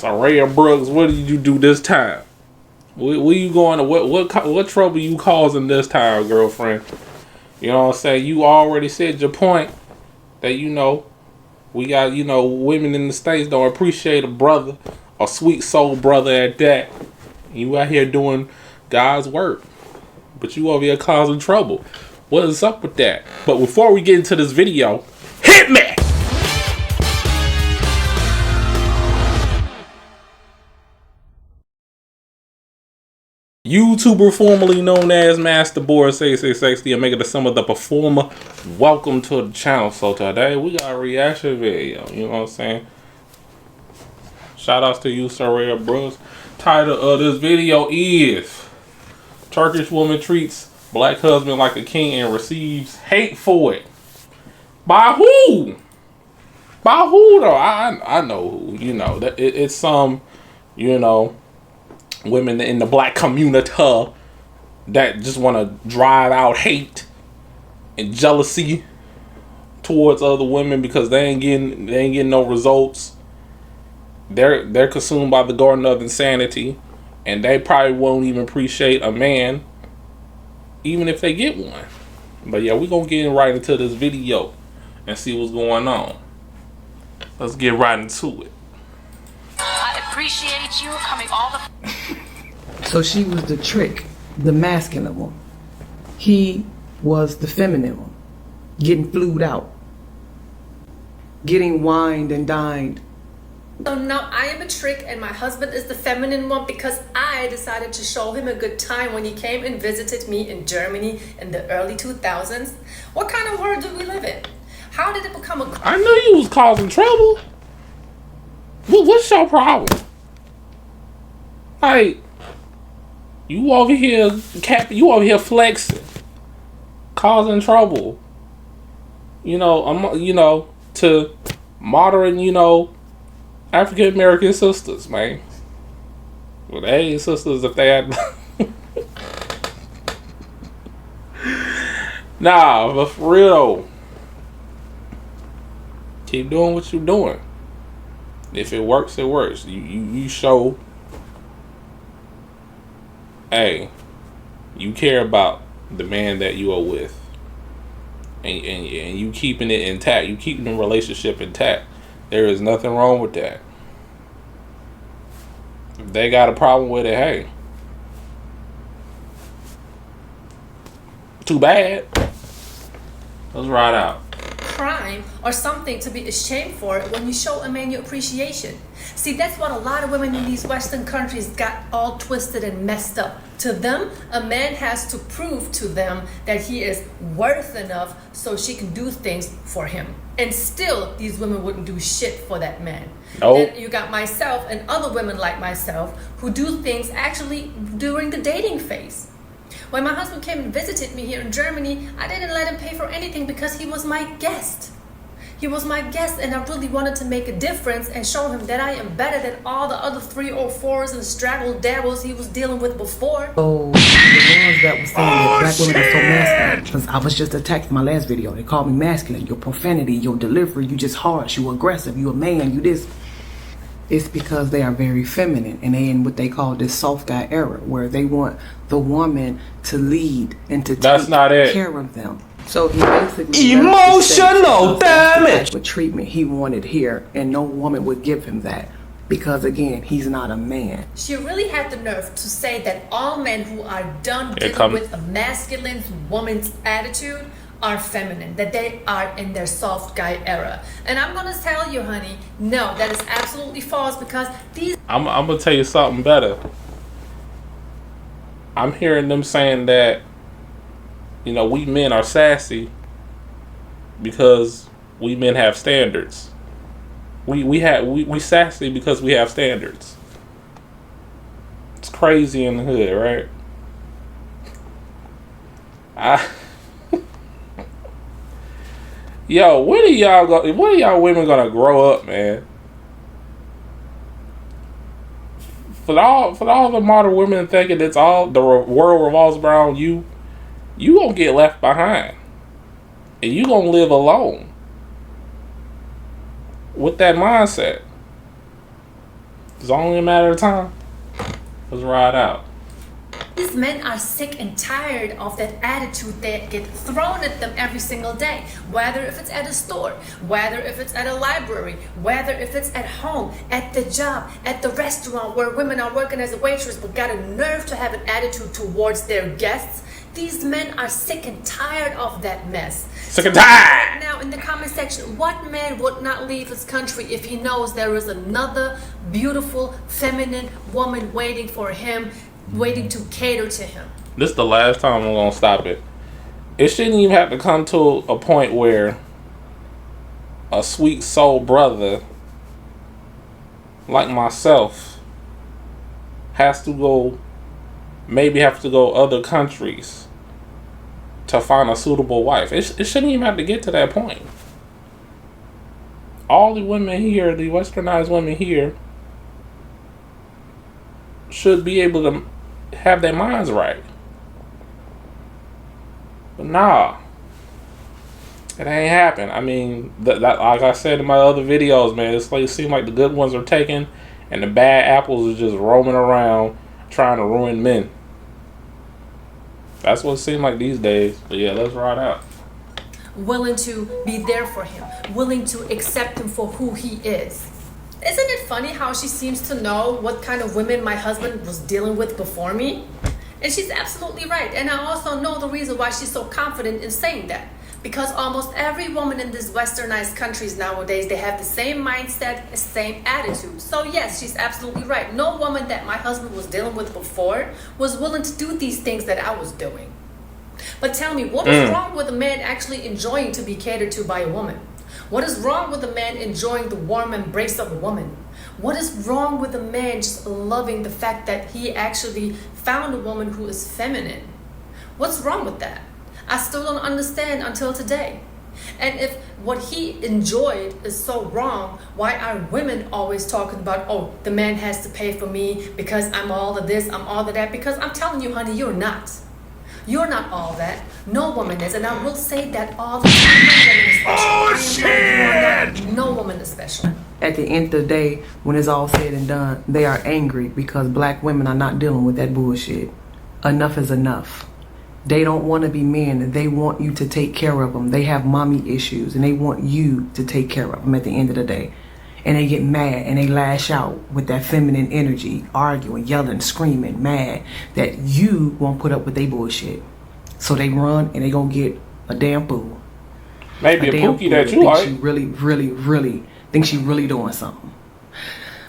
Soraya Brooks, what did you do this time? Where you going to? What trouble you causing this time, girlfriend? You know what I'm saying? You already said your point that we got women in the States don't appreciate a brother, a sweet soul brother at that. You out here doing God's work, but you over here causing trouble. What is up with that? But before we get into this video, hit me! YouTuber formerly known as Master Board 6660 and making the sum of the performer. Welcome to the channel. So today we got a reaction video. You know what I'm saying? Shout outs to you, Soraya Brooks. Title of this video is Turkish woman treats black husband like a king and receives hate for it. By who? By who though? I know who. It's some, women in the black community that just want to drive out hate and jealousy towards other women because they ain't getting no results. They're consumed by the garden of insanity, and they probably won't even appreciate a man even if they get one. But yeah, we're gonna get right into this video and see what's going on. Let's get right into it. I appreciate you coming all the... So she was the trick, the masculine one. He was the feminine one, getting flued out, getting wined and dined. So now I am a trick and my husband is the feminine one because I decided to show him a good time when he came and visited me in Germany in the early 2000s. What kind of world do we live in? How did it become a... I knew you was causing trouble. What's your problem? Like, you over here flexing, causing trouble. To modern, African American sisters, man. Well, they ain't sisters if they had. Nah, but for real, keep doing what you're doing. If it works, it works. You show, hey, you care about the man that you are with, and you keeping it intact. You keeping the relationship intact. There is nothing wrong with that. If they got a problem with it, hey, too bad. Let's ride out. Crime or something to be ashamed for when you show a man your appreciation. See, that's what a lot of women in these Western countries got all twisted and messed up. To them, a man has to prove to them that he is worth enough so she can do things for him. And still, these women wouldn't do shit for that man. Nope. Then you got myself and other women like myself who do things actually during the dating phase. When my husband came and visited me here in Germany, I didn't let him pay for anything because he was my guest. He was my guest, and I really wanted to make a difference and show him that I am better than all the other 3 or 4s and straggle dabbles he was dealing with before. So the ones that were saying that black women are so masculine, because I was just attacked in my last video. They called me masculine, your profanity, your delivery, you just harsh, you aggressive, you a man, you this. It's because they are very feminine, and they in what they call this soft guy era, where they want the woman to lead and to take care of them. So he basically emotional damage with treatment he wanted here, and no woman would give him that because again, he's not a man. She really had the nerve to say that all men who are done dealing with a masculine woman's attitude are feminine, that they are in their soft guy era. And I'm gonna tell you, honey, no, that is absolutely false because these... I'm gonna tell you something better. I'm hearing them saying that, we men are sassy because we men have standards. We sassy because we have standards. It's crazy in the hood, right? Yo, when are y'all women gonna grow up, man? For all the modern women thinking it's all the world revolves around you, you gonna get left behind, and you gonna live alone with that mindset. It's only a matter of time. Let's ride out. These men are sick and tired of that attitude that get thrown at them every single day. Whether if it's at a store, whether if it's at a library, whether if it's at home, at the job, at the restaurant where women are working as a waitress but got a nerve to have an attitude towards their guests. These men are sick and tired of that mess. Sick and tired! Now in the comment section, what man would not leave his country if he knows there is another beautiful, feminine woman waiting for him, waiting to cater to him? This is the last time I'm gonna stop it. It shouldn't even have to come to a point where a sweet soul brother like myself has to go, maybe have to go other countries to find a suitable wife. It shouldn't even have to get to that point. All the women here, the westernized women here, should be able to have their minds right. But nah, it ain't happen. I mean, that like I said in my other videos, man, it's like it seems like the good ones are taken and the bad apples are just roaming around trying to ruin men. That's what it seems like these days. But yeah, let's ride out. Willing to be there for him, willing to accept him for who he is. Isn't it funny how she seems to know what kind of women my husband was dealing with before me? And she's absolutely right. And I also know the reason why she's so confident in saying that. Because almost every woman in these westernized countries nowadays, they have the same mindset, the same attitude. So yes, she's absolutely right. No woman that my husband was dealing with before was willing to do these things that I was doing. But tell me, what is wrong with a man actually enjoying to be catered to by a woman? What is wrong with a man enjoying the warm embrace of a woman? What is wrong with a man just loving the fact that he actually found a woman who is feminine? What's wrong with that? I still don't understand until today. And if what he enjoyed is so wrong, why are women always talking about, oh, the man has to pay for me because I'm all of this, I'm all of that? Because I'm telling you, honey, you're not. You're not all that. No woman is, and I will say that all the time. No woman is special. I am telling you, you are not. No woman is special. At the end of the day, when it's all said and done, they are angry because black women are not dealing with that bullshit. Enough is enough. They don't want to be men. They want you to take care of them. They have mommy issues, and they want you to take care of them at the end of the day. And they get mad, and they lash out with that feminine energy, arguing, yelling, screaming, mad, that you won't put up with their bullshit. So they run, and they gonna get a damn fool. Maybe a pookie that you like. She really think she really doing something.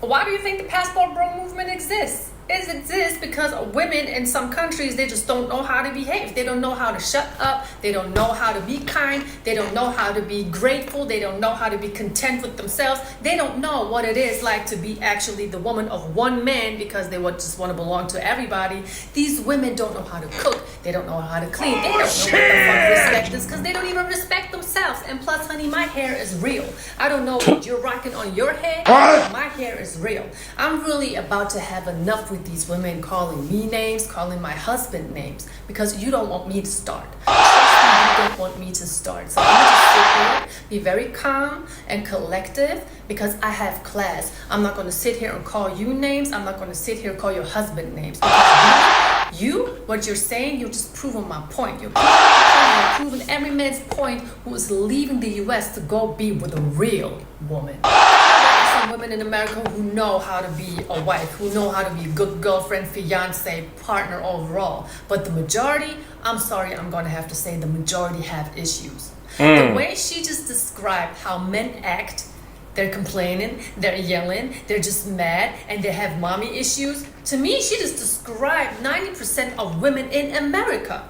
Why do you think the passport bro movement exists? It exists because women in some countries, they just don't know how to behave. They don't know how to shut up. They don't know how to be kind. They don't know how to be grateful. They don't know how to be content with themselves. They don't know what it is like to be actually the woman of one man because they just want to belong to everybody. These women don't know how to cook. They don't know how to clean. They don't know what the fuck respect is because they don't even respect themselves. And plus, honey, my hair is real. I don't know what you're rocking on your head. My hair is real. I'm really about to have enough with these women calling me names, calling my husband names, because you don't want me to start. You don't want me to start. So I'm gonna just sit here, be very calm and collective, because I have class. I'm not gonna sit here and call you names. I'm not gonna sit here and call your husband names. Because what you're saying, you're just proving my point. You're proving every man's point who is leaving the US to go be with a real woman. Some women in America who know how to be a wife, who know how to be a good girlfriend, fiance, partner overall. But the majority, I'm sorry, I'm going to have to say the majority have issues. The way she just described how men act, they're complaining, they're yelling, they're just mad, and they have mommy issues. To me, she just described 90% of women in America.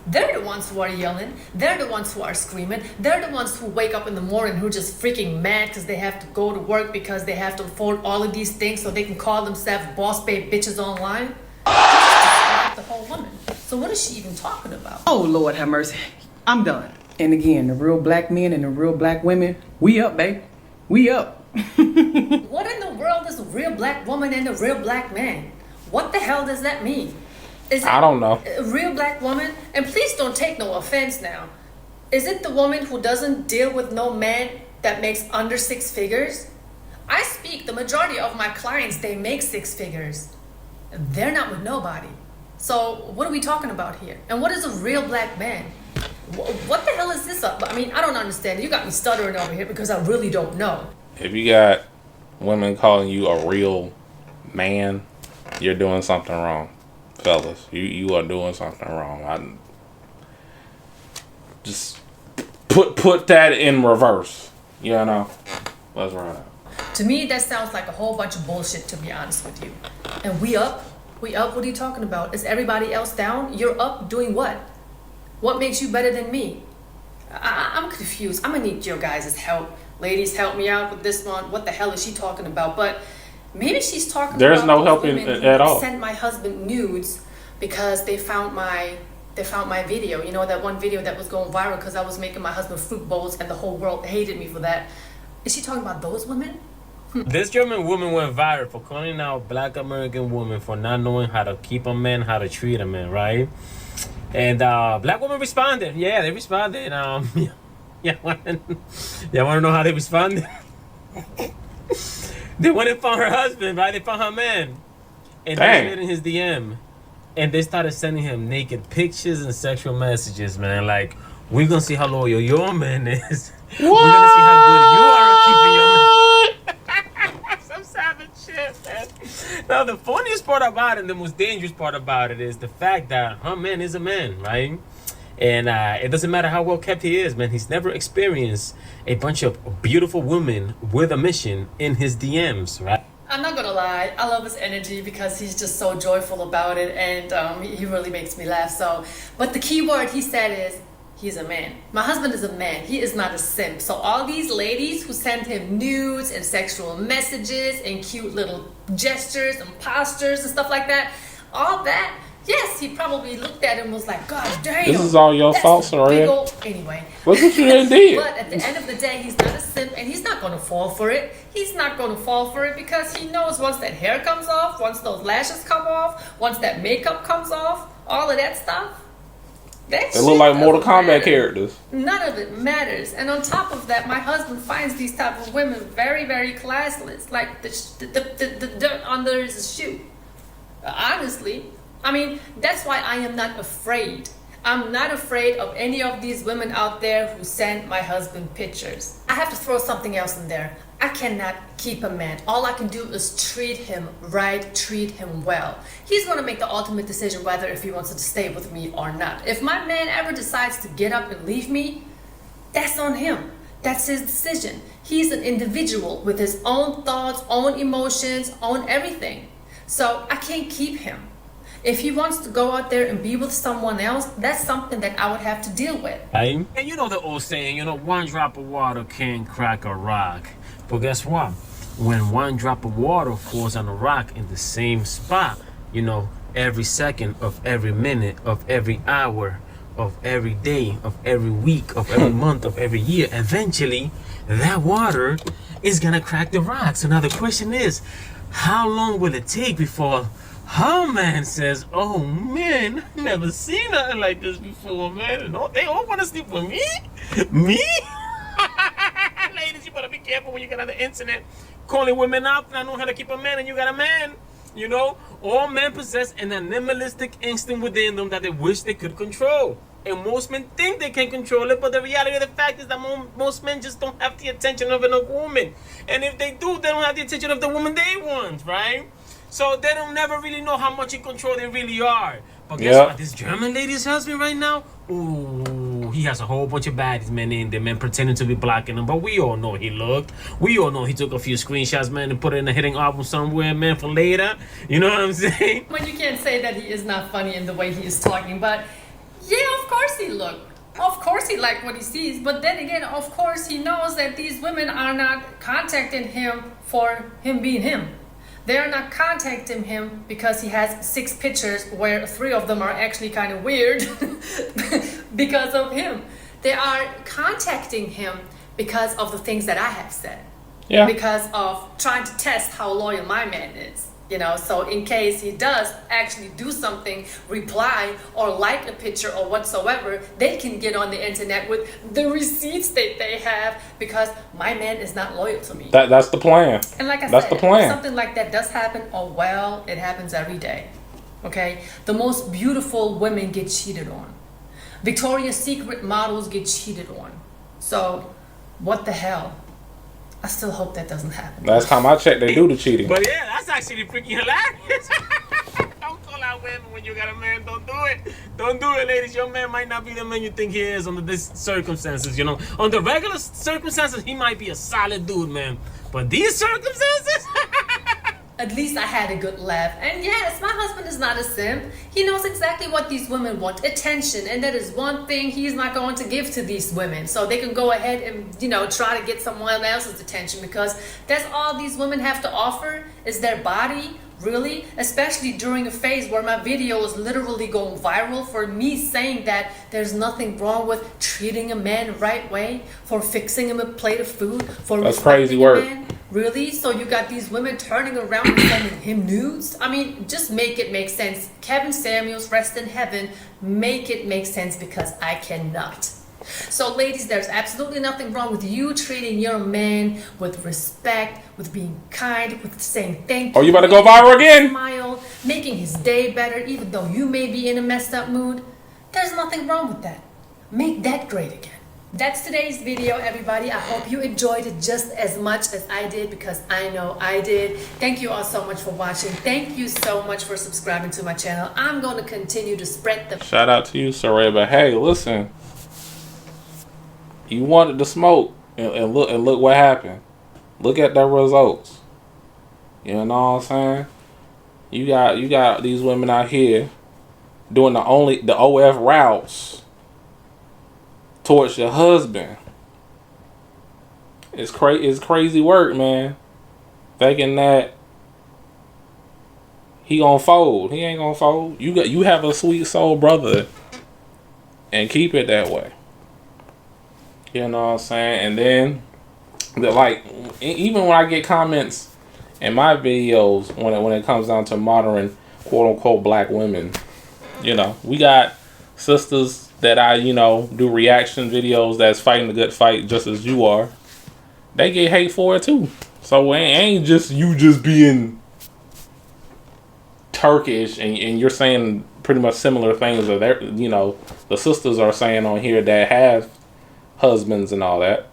They're the ones who are yelling. They're the ones who are screaming. They're the ones who wake up in the morning who are just freaking mad because they have to go to work because they have to afford all of these things so they can call themselves boss babe bitches online. The whole woman. So what is she even talking about? Oh, Lord have mercy. I'm done. And again, the real black men and the real black women, we up, babe. We up. What in the world is a real black woman and a real black man? What the hell does that mean? I don't know. A real black woman? And please don't take no offense now. Is it the woman who doesn't deal with no man that makes under 6 figures? I speak, the majority of my clients, they make 6 figures. They're not with nobody. So what are we talking about here? And what is a real black man? What the hell is this up? I mean, I don't understand. You got me stuttering over here because I really don't know. If you got women calling you a real man, you're doing something wrong, fellas. You are doing something wrong. Just put that in reverse. You know, let's run it. To me, that sounds like a whole bunch of bullshit, to be honest with you. And we up? What are you talking about? Is everybody else down? You're up doing what? What makes you better than me? I'm confused. I'm gonna need your guys' help. Ladies, help me out with this one. What the hell is she talking about? But maybe she's talking There's about no those helping women at who all. sent my husband nudes because they found my video. You know, that one video that was going viral because I was making my husband fruit bowls and the whole world hated me for that. Is she talking about those women? This German woman went viral for calling out black American women for not knowing how to keep a man, how to treat a man, right? And black women responded. Yeah, they responded. Yeah, want to know how they responded? They went and found her husband, right? They found her man. And they slid in his DM. And they started sending him naked pictures and sexual messages, man. Like, we're going to see how loyal your man is. What? We're going to see how good you are at keeping your man. Some savage shit, man. Now, the funniest part about it, and the most dangerous part about it, is the fact that her man is a man, right? And it doesn't matter how well kept he is, man. He's never experienced a bunch of beautiful women with a mission in his DMs, right? I'm not gonna lie, I love his energy because he's just so joyful about it, and he really makes me laugh. So, but the key word he said is, he's a man. My husband is a man. He is not a simp. So all these ladies who send him nudes and sexual messages and cute little gestures and postures and stuff like that, all that, yes, he probably looked at it and was like, God damn. This is all your fault, Soraya. Anyway. Look what you done did. But at the end of the day, he's not a simp and he's not going to fall for it. He's not going to fall for it because he knows once that hair comes off, once those lashes come off, once that makeup comes off, all of that stuff, they look like Mortal Kombat characters. None of it matters. And on top of that, my husband finds these type of women very, very classless. Like the dirt under his shoe. Honestly. I mean, that's why I am not afraid. I'm not afraid of any of these women out there who send my husband pictures. I have to throw something else in there. I cannot keep a man. All I can do is treat him right, treat him well. He's going to make the ultimate decision whether if he wants to stay with me or not. If my man ever decides to get up and leave me, that's on him. That's his decision. He's an individual with his own thoughts, own emotions, own everything. So I can't keep him. If he wants to go out there and be with someone else, that's something that I would have to deal with. And you know the old saying, one drop of water can't crack a rock. But guess what? When one drop of water falls on a rock in the same spot, every second of every minute of every hour of every day of every week of every month of every year, eventually that water is gonna crack the rock. So now the question is, how long will it take before her man says, oh man, never seen nothing like this before, man. They all want to sleep with me? Me? Ladies, you better be careful when you get on the internet calling women out. I know how to keep a man and you got a man. All men possess an animalistic instinct within them that they wish they could control. And most men think they can control it, but the reality of the fact is that most men just don't have the attention of a woman. And if they do, they don't have the attention of the woman they want, right? So they don't never really know how much in control they really are. But guess what? This German lady's husband right now, ooh, he has a whole bunch of baddies, man, in there, man, pretending to be blocking him. But we all know he looked. We all know he took a few screenshots, man, and put it in a hitting album somewhere, man, for later. You know what I'm saying? Well, you can't say that he is not funny in the way he is talking, but yeah, of course he looked. Of course he liked what he sees. But then again, of course he knows that these women are not contacting him for him being him. They are not contacting him because he has 6 pictures where 3 of them are actually kind of weird because of him. They are contacting him because of the things that I have said. Yeah. Because of trying to test how loyal my man is. You know, so in case he does actually do something, reply or like a picture or whatsoever, they can get on the internet with the receipts that they have, because my man is not loyal to me. That's the plan. And like I That's said, the plan. if something like that does happen, oh well, it happens every day. Okay? The most beautiful women get cheated on. Victoria's Secret models get cheated on. So, what the hell? I still hope that doesn't happen. Last time I checked, they do the cheating. But yeah, that's actually freaking hilarious. Don't call out women when you got a man. Don't do it. Don't do it, ladies. Your man might not be the man you think he is under these circumstances. You know, under regular circumstances, he might be a solid dude, man. But these circumstances. At least I had a good laugh. And yes, my husband is not a simp. He knows exactly what these women want, attention. And that is one thing he's not going to give to these women. So they can go ahead and, you know, try to get someone else's attention, because that's all these women have to offer is their body. Really? Especially during a phase where my video is literally going viral for me saying that there's nothing wrong with treating a man the right way, for fixing him a plate of food, for that's crazy work. man. Really? So you got these women turning around and sending him nudes? I mean, just make it make sense. Kevin Samuels, rest in heaven, make it make sense, because I cannot. So ladies, there's absolutely nothing wrong with you treating your man with respect, with being kind, with saying thank you. Oh, you about to go viral again? Smile, making his day better even though you may be in a messed up mood. There's nothing wrong with that. Make that great again. That's today's video, everybody. I hope you enjoyed it just as much as I did, because I know I did. Thank you all so much for watching. Thank you so much for subscribing to my channel. I'm going to continue to spread the... Shout out to you, Saray. But hey, listen. You wanted to smoke, and look what happened. Look at the results. You know what I'm saying? You got these women out here doing the OF routes towards your husband. It's crazy work, man. Thinking that he gonna fold. He ain't gonna fold. You have a sweet soul brother, and keep it that way. You know what I'm saying? And then, like, even when I get comments in my videos, when it comes down to modern quote unquote black women, you know, we got sisters that I, you know, do reaction videos that's fighting the good fight just as you are. They get hate for it too. So it ain't just you just being Turkish and you're saying pretty much similar things that they're, you know, the sisters are saying on here that have husbands and all that.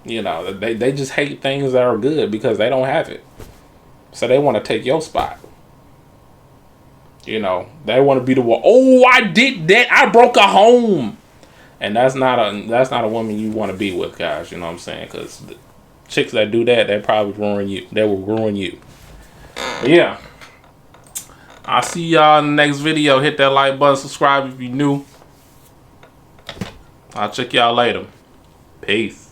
You know, they just hate things that are good because they don't have it. So they want to take your spot. You know, they want to be the one. Oh, I did that. I broke a home. And that's not a woman you want to be with, guys. You know what I'm saying? Because the chicks that do that, they probably ruin you. They will ruin you. But yeah. I'll see y'all in the next video. Hit that like button. Subscribe if you're new. I'll check y'all later. Peace.